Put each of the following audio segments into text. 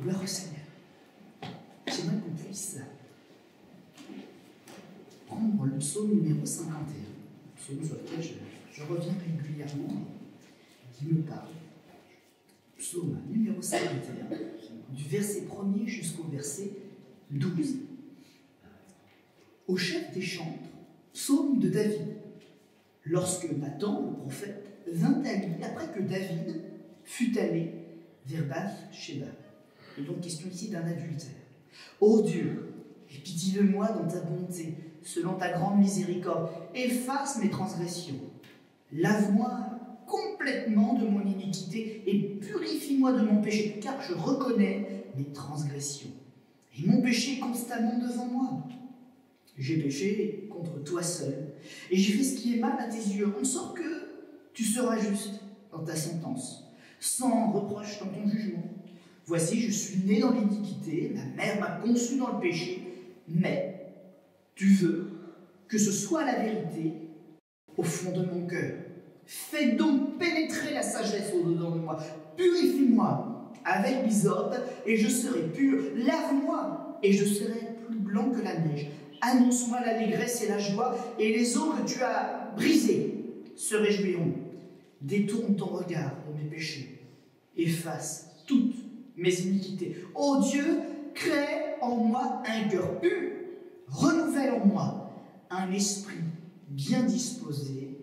Gloire au Seigneur. J'aimerais qu'on puisse prendre le psaume numéro 51, psaume sur lequel je reviens régulièrement, qui me parle. Psaume numéro 51, du verset 1er jusqu'au verset 12. Au chef des chantres, psaume de David. Lorsque Nathan, le prophète, vint à lui après que David fut allé vers Bath-Sheba. Il est donc question ici d'un adultère. Ô Dieu, aie pitié de moi dans ta bonté, selon ta grande miséricorde, efface mes transgressions. Lave-moi complètement de mon iniquité et purifie-moi de mon péché, car je reconnais mes transgressions. Et mon péché est constamment devant moi. J'ai péché contre toi seul, et j'ai fait ce qui est mal à tes yeux, en sorte que tu seras juste dans ta sentence, sans reproche dans ton jugement. Voici, je suis né dans l'iniquité, ma mère m'a conçu dans le péché, mais tu veux que ce soit la vérité au fond de mon cœur. Fais donc pénétrer la sagesse au-dedans de moi. Purifie-moi avec l'hysope et je serai pur. Lave-moi et je serai plus blanc que la neige. Annonce-moi l'allégresse et la joie, et les eaux que tu as brisées se réjouiront. Détourne ton regard de mes péchés. Efface toutes mes iniquités. Ô Dieu, crée en moi un cœur pur. Renouvelle en moi un esprit bien disposé.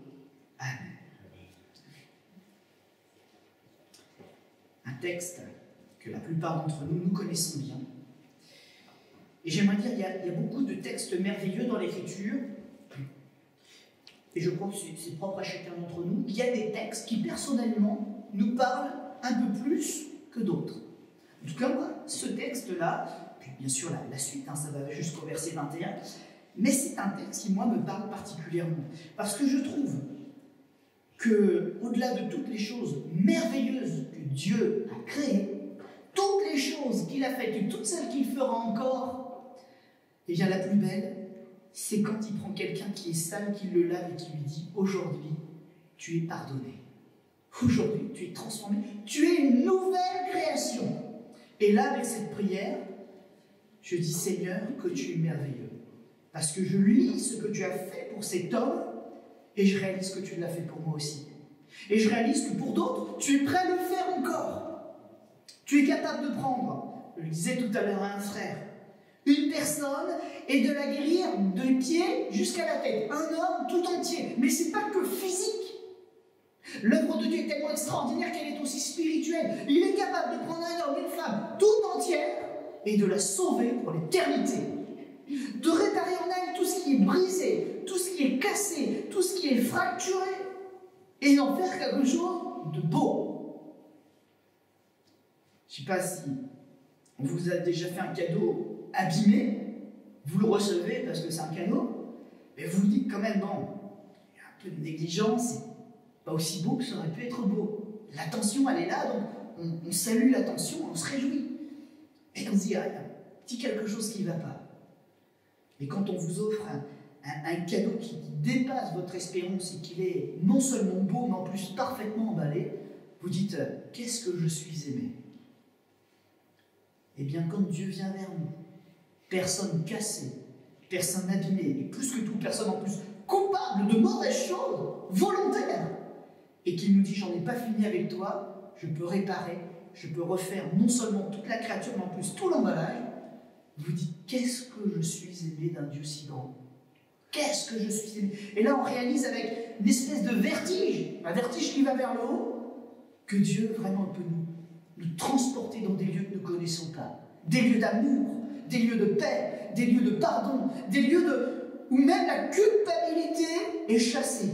Amen. Un texte que la plupart d'entre nous connaissons bien. Et j'aimerais dire, il y a beaucoup de textes merveilleux dans l'Écriture, et je crois que c'est propre à chacun d'entre nous. Il y a des textes qui, personnellement, nous parlent un peu plus que d'autres. En tout cas, moi, ce texte-là, puis bien sûr la suite, ça va jusqu'au verset 21, mais c'est un texte qui, moi, me parle particulièrement. Parce que je trouve que, au-delà de toutes les choses merveilleuses que Dieu a créées, toutes les choses qu'il a faites et toutes celles qu'il fera encore, et bien la plus belle, c'est quand il prend quelqu'un qui est sale, qui le lave et qui lui dit « Aujourd'hui, tu es pardonné. Aujourd'hui, tu es transformé. Tu es une nouvelle création. » Et là, avec cette prière, je dis « Seigneur, que tu es merveilleux. Parce que je lis ce que tu as fait pour cet homme et je réalise que tu l'as fait pour moi aussi. Et je réalise que pour d'autres, tu es prêt à le faire encore. Tu es capable de prendre, je le disais tout à l'heure à un frère, une personne et de la guérir de pied jusqu'à la tête. Un homme tout entier. Mais ce n'est pas que physique. L'œuvre de Dieu est tellement extraordinaire qu'elle est aussi spirituelle. Il est capable de prendre un homme, une femme tout entière et de la sauver pour l'éternité. De réparer en elle tout ce qui est brisé, tout ce qui est cassé, tout ce qui est fracturé et d'en faire quelque chose de beau. Je ne sais pas si on vous a déjà fait un cadeau abîmé, vous le recevez parce que c'est un cadeau, mais vous vous dites quand même, bon, il y a un peu de négligence, c'est pas aussi beau que ça aurait pu être beau. L'attention, elle est là, donc on salue l'attention, on se réjouit. Et on se dit, ah, il y a un petit quelque chose qui ne va pas. Et quand on vous offre un cadeau qui dépasse votre espérance et qu'il est non seulement beau, mais en plus parfaitement emballé, vous dites, qu'est-ce que je suis aimé? Eh bien, quand Dieu vient vers nous, personne cassée, personne abîmée, et plus que tout, personne en plus coupable de mauvaises choses, volontaires, et qui nous dit, j'en ai pas fini avec toi, je peux réparer, je peux refaire non seulement toute la créature, mais en plus tout l'emballage, vous dites, qu'est-ce que je suis aimé d'un Dieu si grand? Qu'est-ce que je suis aimé? Et là, on réalise avec une espèce de vertige, un vertige qui va vers le haut, que Dieu vraiment peut nous transporter dans des lieux que nous ne connaissons pas, des lieux d'amour, des lieux de paix, des lieux de pardon, des lieux où même la culpabilité est chassée.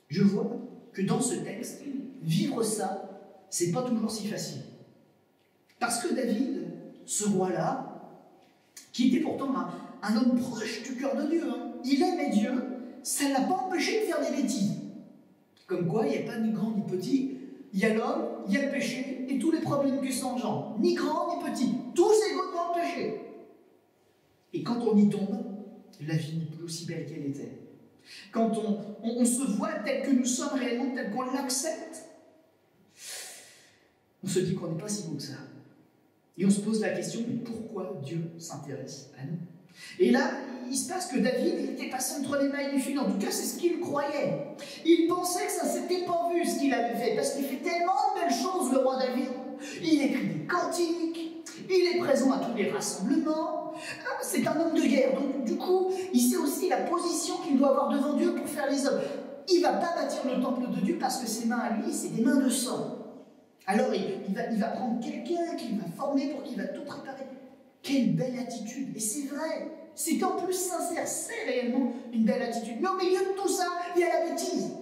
Je vois que dans ce texte, vivre ça, c'est pas toujours si facile. Parce que David, ce roi-là, qui était pourtant un homme proche du cœur de Dieu, il aimait Dieu, ça ne l'a pas empêché de faire des bêtises. Comme quoi, il n'y a pas ni grand ni petit, il y a l'homme, il y a le péché, et tous les problèmes qui s'engendrent, ni grand ni petit, tous égaux devant le péché. Et quand on y tombe, la vie n'est plus aussi belle qu'elle était. Quand on se voit tel que nous sommes réellement, tel qu'on l'accepte, on se dit qu'on n'est pas si beau que ça. Et on se pose la question, mais pourquoi Dieu s'intéresse à nous? Et là, il se passe que David était passé entre les mailles du filet. En tout cas, c'est ce qu'il croyait. Il pensait que ça ne s'était pas vu ce qu'il avait fait, parce qu'il fait tellement de belles choses, le roi David. Il écrit des cantiques, il est présent à tous les rassemblements. C'est un homme de guerre, donc du coup, il sait aussi la position qu'il doit avoir devant Dieu pour faire les œuvres. Il ne va pas bâtir le temple de Dieu parce que ses mains à lui, c'est des mains de sang. Alors il va prendre quelqu'un qu'il va former pour qu'il va tout préparer. Quelle belle attitude! Et c'est vrai, c'est en plus sincère, c'est réellement une belle attitude. Mais au milieu de tout ça, il y a la bêtise.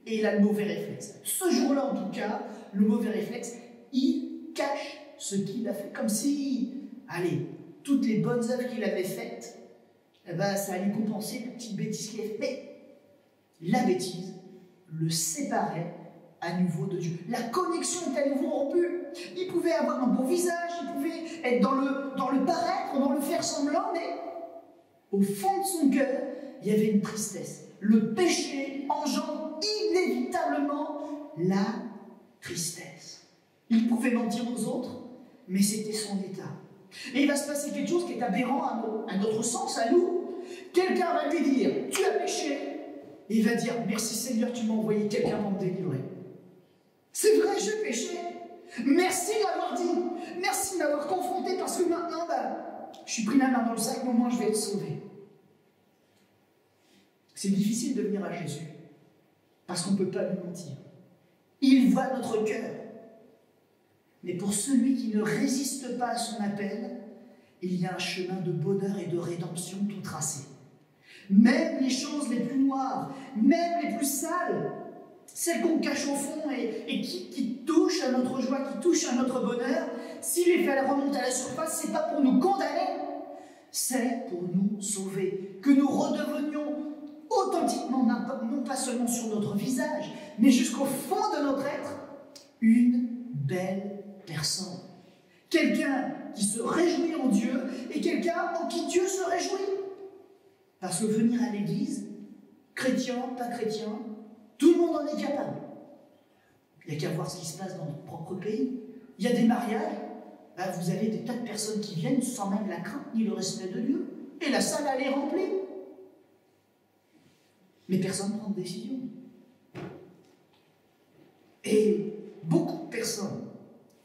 Et il a le mauvais réflexe. Ce jour-là, en tout cas, le mauvais réflexe, il cache ce qu'il a fait. Comme si, allez, toutes les bonnes œuvres qu'il avait faites, eh ben, ça allait compenser les petites bêtises qu'il avait faites. Mais la bêtise le séparait à nouveau de Dieu. La connexion est à nouveau rompue. Il pouvait avoir un beau visage, il pouvait être dans le paraître, dans le faire semblant, mais au fond de son cœur, il y avait une tristesse. Le péché engendre inévitablement la tristesse. Il pouvait mentir aux autres, mais c'était son état. Et il va se passer quelque chose qui est aberrant à notre sens, à nous. Quelqu'un va lui dire, tu as péché, et il va dire, merci Seigneur, tu m'as envoyé quelqu'un pour me délivrer. C'est vrai, j'ai péché. Merci de l'avoir dit. Merci de m'avoir confronté parce que maintenant, je suis pris la main dans le sac, mais au moins je vais être sauvé. C'est difficile de venir à Jésus parce qu'on ne peut pas lui mentir. Il voit notre cœur. Mais pour celui qui ne résiste pas à son appel, il y a un chemin de bonheur et de rédemption tout tracé. Même les choses les plus noires, même les plus sales, celles qu'on cache au fond et qui touchent à notre joie, qui touchent à notre bonheur, si les faits remontent à la surface, ce n'est pas pour nous condamner, c'est pour nous sauver. Que nous redevenions authentiquement, non pas seulement sur notre visage, mais jusqu'au fond de notre être, une belle personne. Quelqu'un qui se réjouit en Dieu et quelqu'un en qui Dieu se réjouit. Parce que venir à l'église, chrétien, pas chrétien, tout le monde en est capable. Il n'y a qu'à voir ce qui se passe dans notre propre pays. Il y a des mariages, là, vous avez des tas de personnes qui viennent sans même la crainte ni le respect de Dieu. Et la salle, elle est remplie. Mais personne ne prend de décision. Et beaucoup de personnes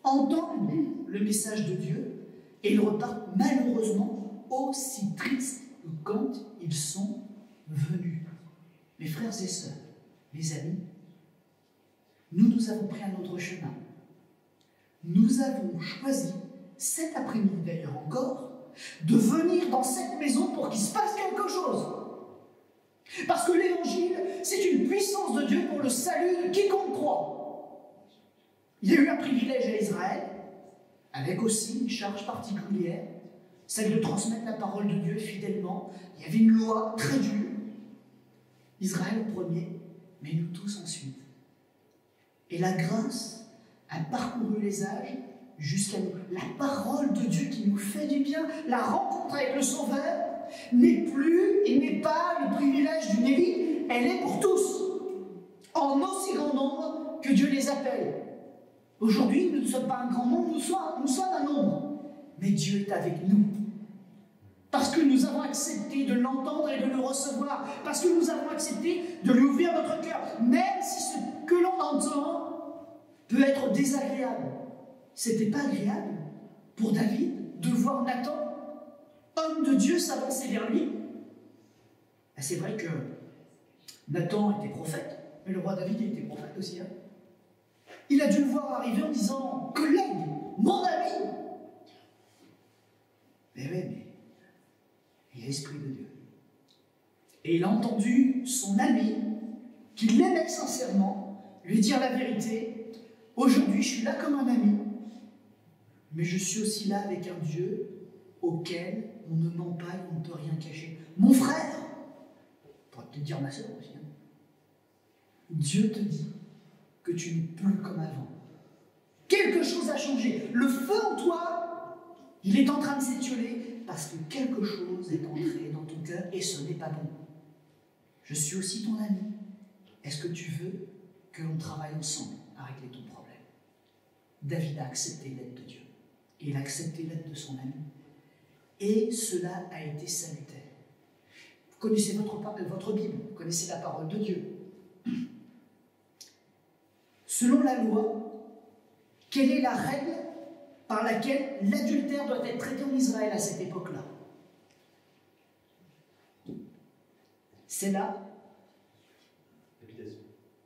entendent le message de Dieu et ils repartent malheureusement aussi tristes que quand ils sont venus. Mes frères et sœurs, mes amis, nous avons pris un autre chemin. Nous avons choisi, cet après-midi d'ailleurs encore, de venir dans cette maison pour qu'il se passe quelque chose. Parce que l'évangile, c'est une puissance de Dieu pour le salut de quiconque croit. Il y a eu un privilège à Israël, avec aussi une charge particulière, celle de transmettre la parole de Dieu fidèlement. Il y avait une loi très dure. Israël au premier, mais nous tous ensuite. Et la grâce a parcouru les âges jusqu'à nous. La parole de Dieu qui nous fait du bien, la rencontre avec le Sauveur, n'est plus et n'est pas le privilège d'une élite, elle est pour tous, en aussi grand nombre que Dieu les appelle. Aujourd'hui, nous ne sommes pas un grand nombre, nous sommes un nombre, mais Dieu est avec nous. Parce que nous avons accepté de l'entendre et de le recevoir, parce que nous avons accepté de lui ouvrir notre cœur, même si ce que l'on entend peut être désagréable. C'était pas agréable pour David de voir Nathan, homme de Dieu, s'avancer vers lui. Et c'est vrai que Nathan était prophète, mais le roi David était prophète aussi. Il a dû le voir arriver en disant « Collègue, mon ami !» Mais oui, mais il y a l'Esprit de Dieu. Et il a entendu son ami, qui l'aimait sincèrement, lui dire la vérité. Aujourd'hui, je suis là comme un ami, mais je suis aussi là avec un Dieu auquel on ne ment pas et on ne peut rien cacher. Mon frère, on pourrait peut-être dire ma soeur aussi, Dieu te dit que tu n'es plus comme avant. Quelque chose a changé. Le feu en toi, il est en train de s'étioler parce que quelque chose est entré dans ton cœur et ce n'est pas bon. Je suis aussi ton ami. Est-ce que tu veux que l'on travaille ensemble à régler ton problème? David a accepté l'aide de Dieu. Et il a accepté l'aide de son ami. Et cela a été salutaire. Vous connaissez votre Bible, vous connaissez la parole de Dieu. Selon la loi, quelle est la règle par laquelle l'adultère doit être traité en Israël à cette époque-là? C'est là.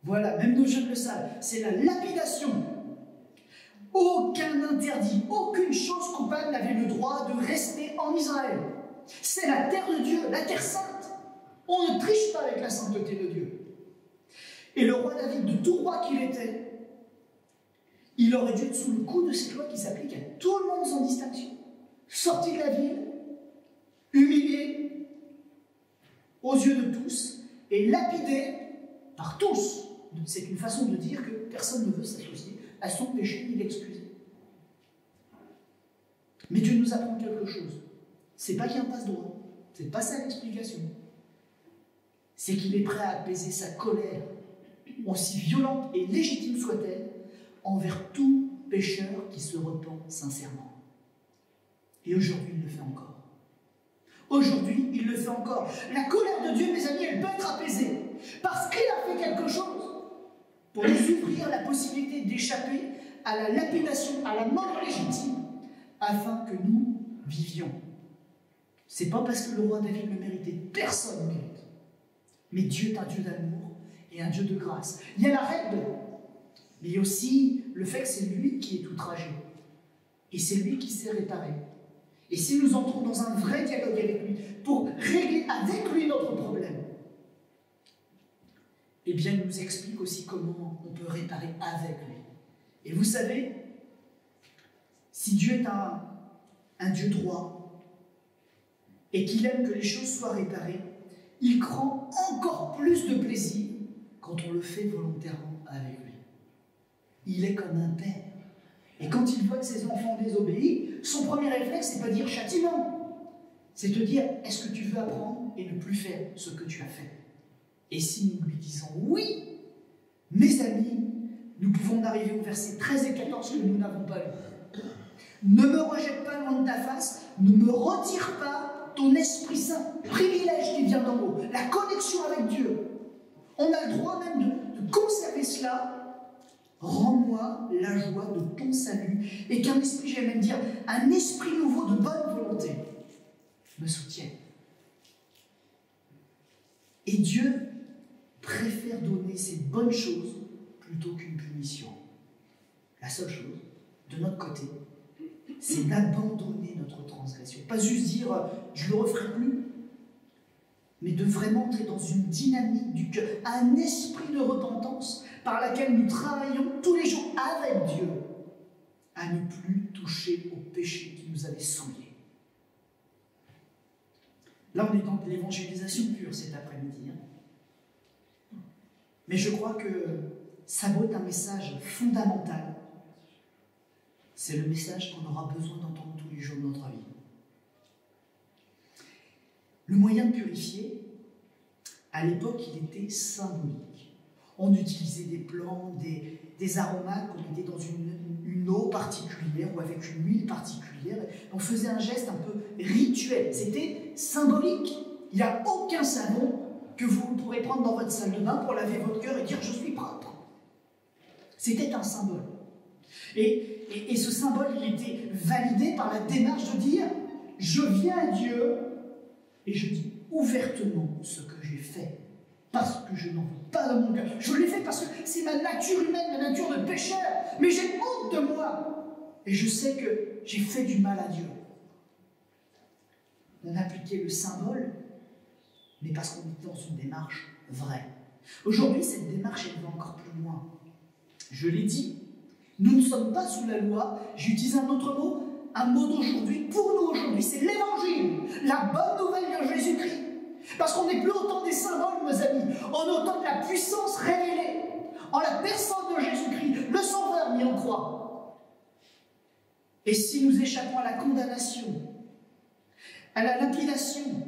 Voilà, même nos jeunes le savent, c'est la lapidation. Aucun interdit, aucune chose coupable n'avait le droit de rester en Israël. C'est la terre de Dieu, la terre sainte. On ne triche pas avec la sainteté de Dieu. Et le roi David, de tout roi qu'il était, il aurait dû être sous le coup de cette loi qui s'applique à tout le monde sans distinction. Sorti de la ville, humilié aux yeux de tous et lapidé par tous. C'est une façon de dire que personne ne veut s'associer à son péché ni l'excuser. Mais Dieu nous apprend quelque chose. C'est pas qu'il y a un passe-droit. C'est pas ça l'explication. C'est qu'il est prêt à apaiser sa colère, aussi violente et légitime soit-elle, envers tout pécheur qui se repent sincèrement. Et aujourd'hui, il le fait encore. Aujourd'hui, il le fait encore. La colère de Dieu, mes amis, elle peut être apaisée parce qu'il a fait quelque chose pour nous ouvrir la possibilité d'échapper à la lapidation, à la mort légitime, afin que nous vivions. C'est pas parce que le roi David le méritait, personne ne mérite. Mais Dieu est un Dieu d'amour et un Dieu de grâce. Il y a la règle, mais il y a aussi le fait que c'est lui qui est outragé. Et c'est lui qui sait réparer. Et si nous entrons dans un vrai dialogue avec lui, pour régler avec lui notre problème, eh bien, il nous explique aussi comment on peut réparer avec lui. Et vous savez, si Dieu est un Dieu droit et qu'il aime que les choses soient réparées, il prend encore plus de plaisir quand on le fait volontairement avec lui. Il est comme un père. Et quand il voit que ses enfants désobéissent, son premier réflexe, c'est pas dire châtiment. C'est te dire, est-ce que tu veux apprendre et ne plus faire ce que tu as fait? Et si nous lui disons oui, mes amis, nous pouvons arriver au verset 13 et 14 que nous n'avons pas lu. Ne me rejette pas loin de ta face, ne me retire pas ton Esprit Saint, privilège qui vient d'en haut, la connexion avec Dieu. On a le droit même de conserver cela. Rends-moi la joie de ton salut et qu'un esprit, j'aime même dire, un esprit nouveau de bonne volonté me soutienne. Et Dieu préfère donner ces bonnes choses plutôt qu'une punition. La seule chose, de notre côté, c'est d'abandonner notre transgression. Pas juste dire « je ne le referai plus », mais de vraiment entrer dans une dynamique du cœur, un esprit de repentance par laquelle nous travaillons tous les jours avec Dieu à ne plus toucher au péché qui nous avait souillés. Là, on est dans de l'évangélisation pure cet après-midi. Mais je crois que ça doit être un message fondamental. C'est le message qu'on aura besoin d'entendre tous les jours de notre vie. Le moyen de purifier, à l'époque, il était symbolique. On utilisait des plantes, des aromates qu'on mettait dans une eau particulière ou avec une huile particulière. On faisait un geste un peu rituel. C'était symbolique. Il n'y a aucun savon que vous pourrez prendre dans votre salle de bain pour laver votre cœur et dire « je suis propre ». C'était un symbole. Et ce symbole, il était validé par la démarche de dire « je viens à Dieu et je dis ouvertement ce que j'ai fait parce que je n'en veux pas dans mon cœur. Je l'ai fait parce que c'est ma nature humaine, ma nature de pécheur, mais j'ai honte de moi et je sais que j'ai fait du mal à Dieu. » On appliquait le symbole, mais parce qu'on était dans une démarche vraie. Aujourd'hui, cette démarche, elle va encore plus loin. Je l'ai dit, nous ne sommes pas sous la loi. J'utilise un autre mot, un mot d'aujourd'hui. Pour nous aujourd'hui, c'est l'évangile, la bonne nouvelle de Jésus-Christ. Parce qu'on n'est plus autant des symboles, mes amis, on est autant de la puissance révélée en la personne de Jésus-Christ, le Sauveur mis en croix. Et si nous échappons à la condamnation, à la lapidation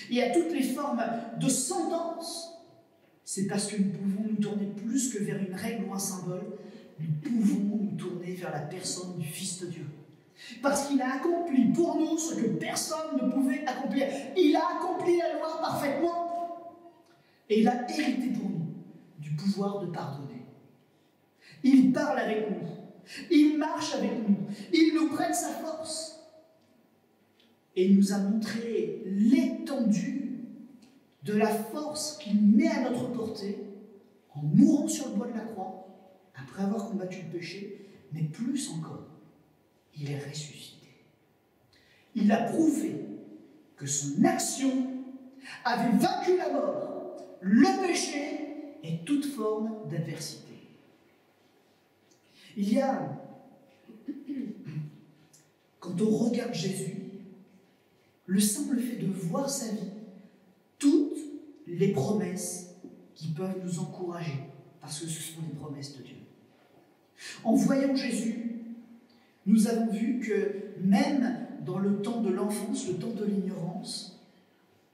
et à toutes les formes de sentence, c'est parce que nous pouvons nous tourner plus que vers une règle ou un symbole, nous pouvons nous tourner vers la personne du Fils de Dieu. Parce qu'il a accompli pour nous ce que personne ne pouvait accomplir. Il a accompli la loi parfaitement. Et il a hérité pour nous du pouvoir de pardonner. Il parle avec nous. Il marche avec nous. Il nous prête sa force. Et il nous a montré l'étendue de la force qu'il met à notre portée en mourant sur le bois de la croix, après avoir combattu le péché, mais plus encore, il est ressuscité. Il a prouvé que son action avait vaincu la mort, le péché et toute forme d'adversité. Il y a, quand on regarde Jésus, le simple fait de voir sa vie, toutes les promesses qui peuvent nous encourager, parce que ce sont des promesses de Dieu. En voyant Jésus, nous avons vu que même dans le temps de l'enfance, le temps de l'ignorance,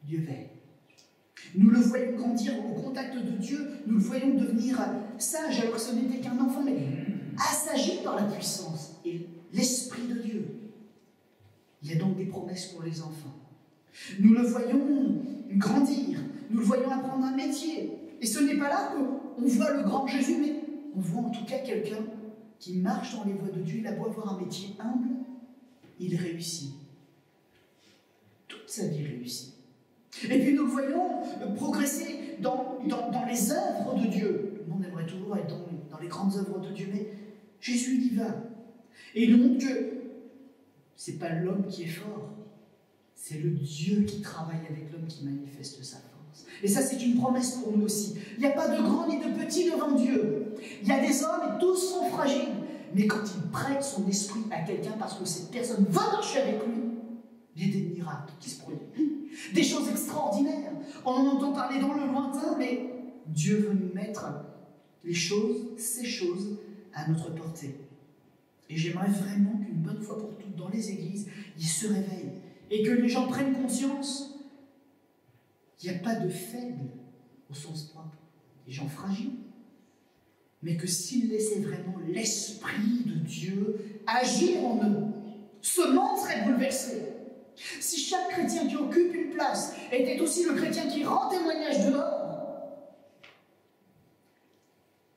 Dieu veille. Nous le voyons grandir au contact de Dieu, nous le voyons devenir sage alors que ce n'était qu'un enfant, mais assagi par la puissance et l'Esprit de Dieu. Il y a donc des promesses pour les enfants. Nous le voyons grandir, nous le voyons apprendre un métier. Et ce n'est pas là qu'on voit le grand Jésus, mais on voit en tout cas quelqu'un qui marche dans les voies de Dieu. Il a beau avoir un métier humble, il réussit. Toute sa vie réussit. Et puis nous le voyons progresser dans les œuvres de Dieu. On aimerait toujours être dans les grandes œuvres de Dieu, mais Jésus il y va. Et il nous montre que ce n'est pas l'homme qui est fort, c'est le Dieu qui travaille avec l'homme qui manifeste sa force. Et ça, c'est une promesse pour nous aussi. Il n'y a pas de grand ni de petit devant Dieu. Il y a des hommes et tous sont fragiles. Mais quand il prête son esprit à quelqu'un parce que cette personne va marcher avec lui, il y a des miracles qui se produisent. Des choses extraordinaires. On en entend parler dans le lointain, mais Dieu veut nous mettre les choses, ces choses, à notre portée. Et j'aimerais vraiment qu'une bonne fois pour toutes, dans les églises, ils se réveillent et que les gens prennent conscience qu'il n'y a pas de faibles au sens propre, des gens fragiles, mais que s'ils laissaient vraiment l'Esprit de Dieu agir en eux, ce monde serait bouleversé. Si chaque chrétien qui occupe une place était aussi le chrétien qui rend témoignage dehors,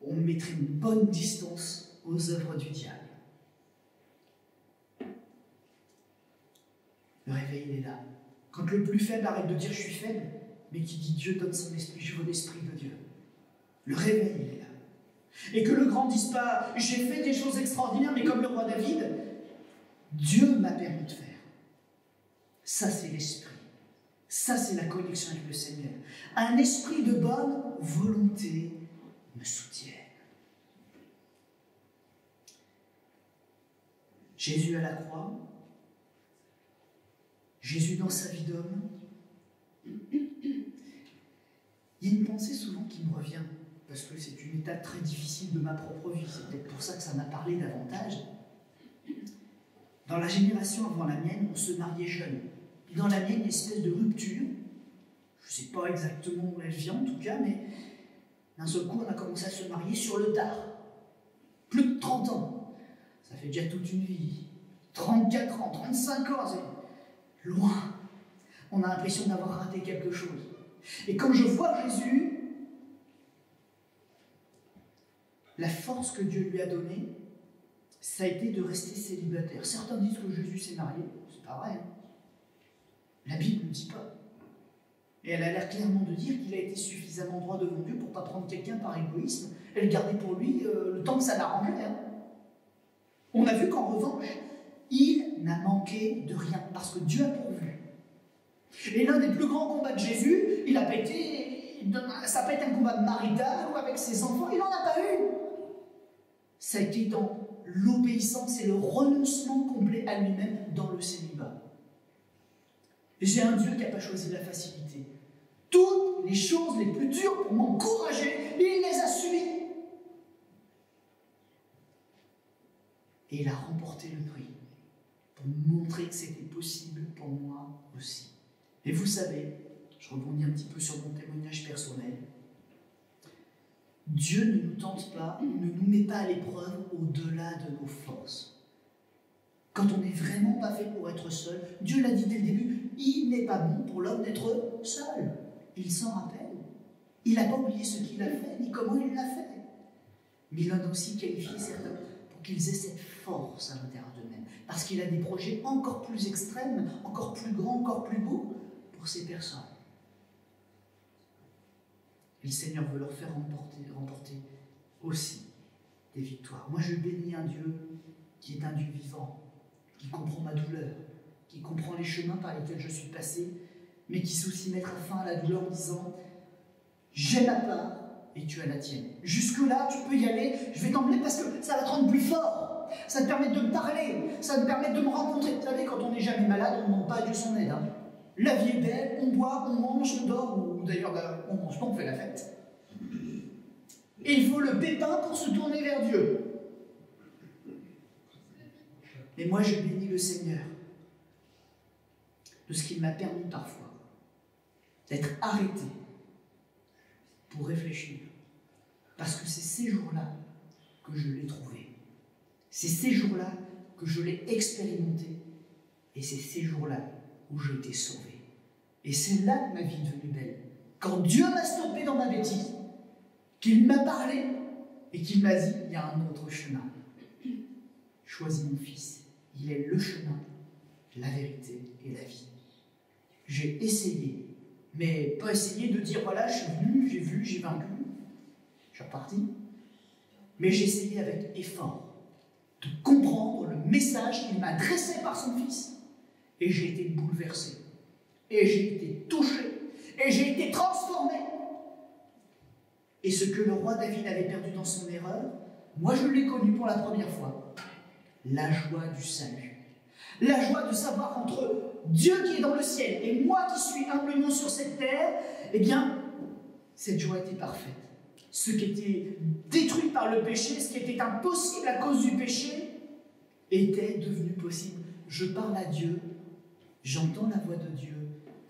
on mettrait une bonne distance aux œuvres du diable. Le réveil, il est là. Quand le plus faible arrête de dire « je suis faible », mais qui dit « Dieu donne son esprit, je veux l'esprit de Dieu ». Le réveil, il est là. Et que le grand ne dise pas « j'ai fait des choses extraordinaires, mais comme le roi David, Dieu m'a permis de faire ». Ça, c'est l'esprit. Ça, c'est la connexion avec le Seigneur. Un esprit de bonne volonté me soutient. Jésus à la croix, Jésus dans sa vie d'homme. Il y a une pensée souvent qui me revient, parce que c'est une étape très difficile de ma propre vie, c'est peut-être pour ça que ça m'a parlé davantage. Dans la génération avant la mienne, on se mariait jeune. Et dans la mienne, une espèce de rupture, je ne sais pas exactement où elle vient en tout cas, mais d'un seul coup, on a commencé à se marier sur le tard. Plus de 30 ans. Ça fait déjà toute une vie. 34 ans, 35 ans, c'est loin. On a l'impression d'avoir raté quelque chose. Et quand je vois Jésus, la force que Dieu lui a donnée, ça a été de rester célibataire. Certains disent que Jésus s'est marié, c'est pas vrai. Hein. La Bible ne dit pas. Et elle a l'air clairement de dire qu'il a été suffisamment droit devant Dieu pour ne pas prendre quelqu'un par égoïsme et le garder pour lui le temps que ça l'arrangeait. Hein. On a vu qu'en revanche, il n'a manqué de rien, parce que Dieu a pourvu. Et l'un des plus grands combats de Jésus, ça n'a pas été un combat marital ou avec ses enfants, il n'en a pas eu. Ça a été dans l'obéissance et le renoncement complet à lui-même dans le célibat. J'ai un Dieu qui n'a pas choisi la facilité. Toutes les choses les plus dures pour m'encourager, il les a subies. Et il a remporté le prix pour montrer que c'était possible pour moi aussi. Et vous savez, je rebondis un petit peu sur mon témoignage personnel. Dieu ne nous tente pas, ne nous met pas à l'épreuve au-delà de nos forces. Quand on n'est vraiment pas fait pour être seul, Dieu l'a dit dès le début, il n'est pas bon pour l'homme d'être seul. Il s'en rappelle. Il n'a pas oublié ce qu'il a fait, ni comment il l'a fait. Mais il en a aussi qualifié certains pour qu'ils aient cette force à l'intérieur d'eux-mêmes. Parce qu'il a des projets encore plus extrêmes, encore plus grands, encore plus beaux pour ces personnes. Et le Seigneur veut leur faire remporter aussi des victoires. Moi, je bénis un Dieu qui est un Dieu vivant, qui comprend ma douleur, qui comprend les chemins par lesquels je suis passé, mais qui sait aussi mettre fin à la douleur en disant « J'ai ma part et tu as la tienne. Jusque-là, tu peux y aller, je vais t'emmener parce que ça va te rendre plus fort. Ça va te permettre de me parler, ça va te permettre de me rencontrer. » Vous savez, quand on n'est jamais malade, on ne demande pas à Dieu son aide. Hein. La vie est belle, on boit, on mange, on dort, ou d'ailleurs, on ne mange pas, on fait la fête. Et il faut le pépin pour se tourner vers Dieu. Et moi, je bénis le Seigneur de ce qu'il m'a permis parfois d'être arrêté pour réfléchir. Parce que c'est ces jours-là que je l'ai trouvé. C'est ces jours-là que je l'ai expérimenté. Et c'est ces jours-là où j'ai été sauvé. Et c'est là que ma vie est devenue belle. Quand Dieu m'a stoppé dans ma bêtise, qu'il m'a parlé et qu'il m'a dit, il y a un autre chemin. Choisis mon fils. Il est le chemin, la vérité et la vie. J'ai essayé, mais pas essayé de dire, voilà, je suis venu, j'ai vu, j'ai vaincu, je suis reparti. Mais j'ai essayé avec effort de comprendre le message qu'il m'a adressé par son fils. Et j'ai été bouleversé. Et j'ai été touché. Et j'ai été transformé. Et ce que le roi David avait perdu dans son erreur, moi je l'ai connu pour la première fois. La joie du salut. La joie de savoir qu'entre Dieu qui est dans le ciel et moi qui suis humblement sur cette terre, eh bien, cette joie était parfaite. Ce qui était détruit par le péché, ce qui était impossible à cause du péché, était devenu possible. Je parle à Dieu, j'entends la voix de Dieu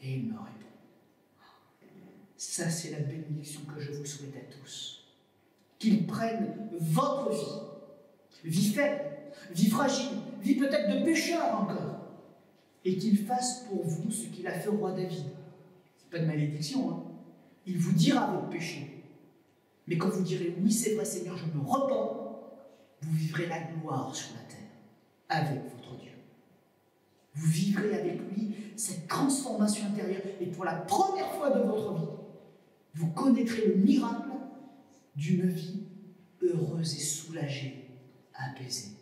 et il me répond. Ça, c'est la bénédiction que je vous souhaite à tous. Qu'il prenne votre vie faible, vie fragile, vie peut-être de pécheur encore, et qu'il fasse pour vous ce qu'il a fait au roi David. C'est pas de malédiction, hein. Il vous dira votre péché. Mais quand vous direz, oui, c'est vrai, Seigneur, je me repens, vous vivrez la gloire sur la terre avec votre Dieu. Vous vivrez avec lui cette transformation intérieure. Et pour la première fois de votre vie, vous connaîtrez le miracle d'une vie heureuse et soulagée, apaisée.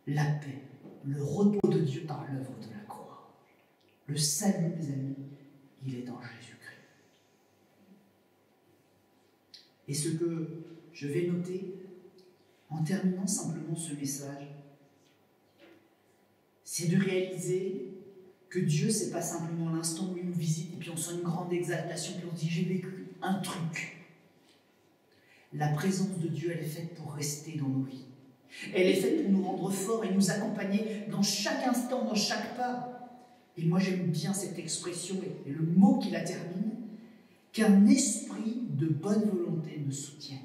La paix, le repos de Dieu par l'œuvre de la croix. Le salut, mes amis, il est en Jésus-Christ. Et ce que je vais noter, en terminant simplement ce message, c'est de réaliser que Dieu, ce n'est pas simplement l'instant où il nous visite et puis on sent une grande exaltation, puis on se dit j'ai vécu un truc. La présence de Dieu, elle est faite pour rester dans nos vies. Elle est faite pour nous rendre forts et nous accompagner dans chaque instant, dans chaque pas. Et moi, j'aime bien cette expression et le mot qui la termine, qu'un esprit de bonne volonté me soutient.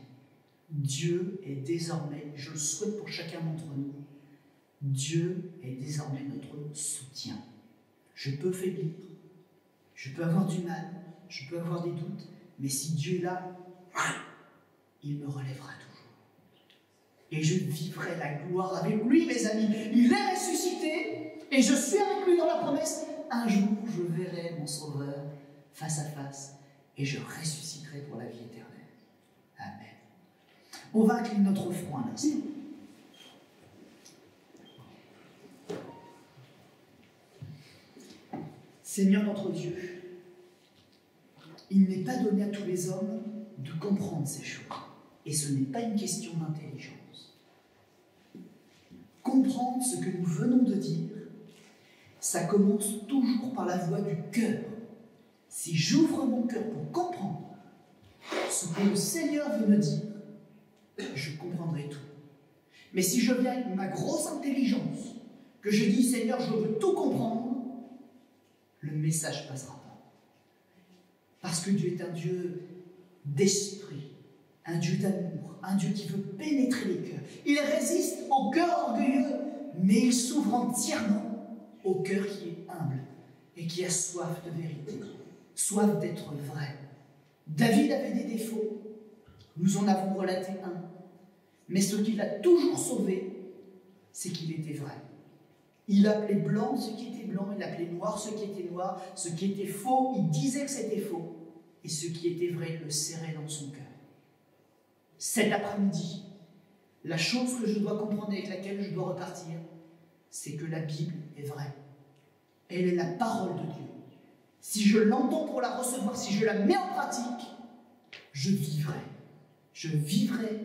Dieu est désormais, je le souhaite pour chacun d'entre nous, Dieu est désormais notre soutien. Je peux faiblir, je peux avoir du mal, je peux avoir des doutes, mais si Dieu est là, il me relèvera toujours. Et je vivrai la gloire avec lui, mes amis. Il est ressuscité, et je suis avec lui dans la promesse. Un jour, je verrai mon Sauveur face à face, et je ressusciterai pour la vie éternelle. Amen. On va incliner notre front un instant. Seigneur notre Dieu, il n'est pas donné à tous les hommes de comprendre ces choses. Et ce n'est pas une question d'intelligence. Comprendre ce que nous venons de dire, ça commence toujours par la voie du cœur. Si j'ouvre mon cœur pour comprendre ce que le Seigneur veut me dire, je comprendrai tout. Mais si je viens avec ma grosse intelligence, que je dis, Seigneur, je veux tout comprendre, le message ne passera pas. Parce que Dieu est un Dieu d'esprit, un Dieu d'amour, un Dieu qui veut pénétrer les cœurs. Il résiste au cœur orgueilleux, mais il s'ouvre entièrement au cœur qui est humble et qui a soif de vérité, soif d'être vrai. David avait des défauts, nous en avons relaté un, mais ce qui l'a toujours sauvé, c'est qu'il était vrai. Il appelait blanc ce qui était blanc, il appelait noir ce qui était noir, ce qui était faux, il disait que c'était faux, et ce qui était vrai, il le serrait dans son cœur. Cet après-midi, la chose que je dois comprendre avec laquelle je dois repartir, c'est que la Bible est vraie. Elle est la parole de Dieu. Si je l'entends pour la recevoir, si je la mets en pratique, je vivrai. Je vivrai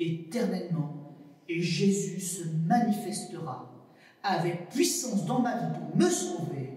éternellement et Jésus se manifestera avec puissance dans ma vie pour me sauver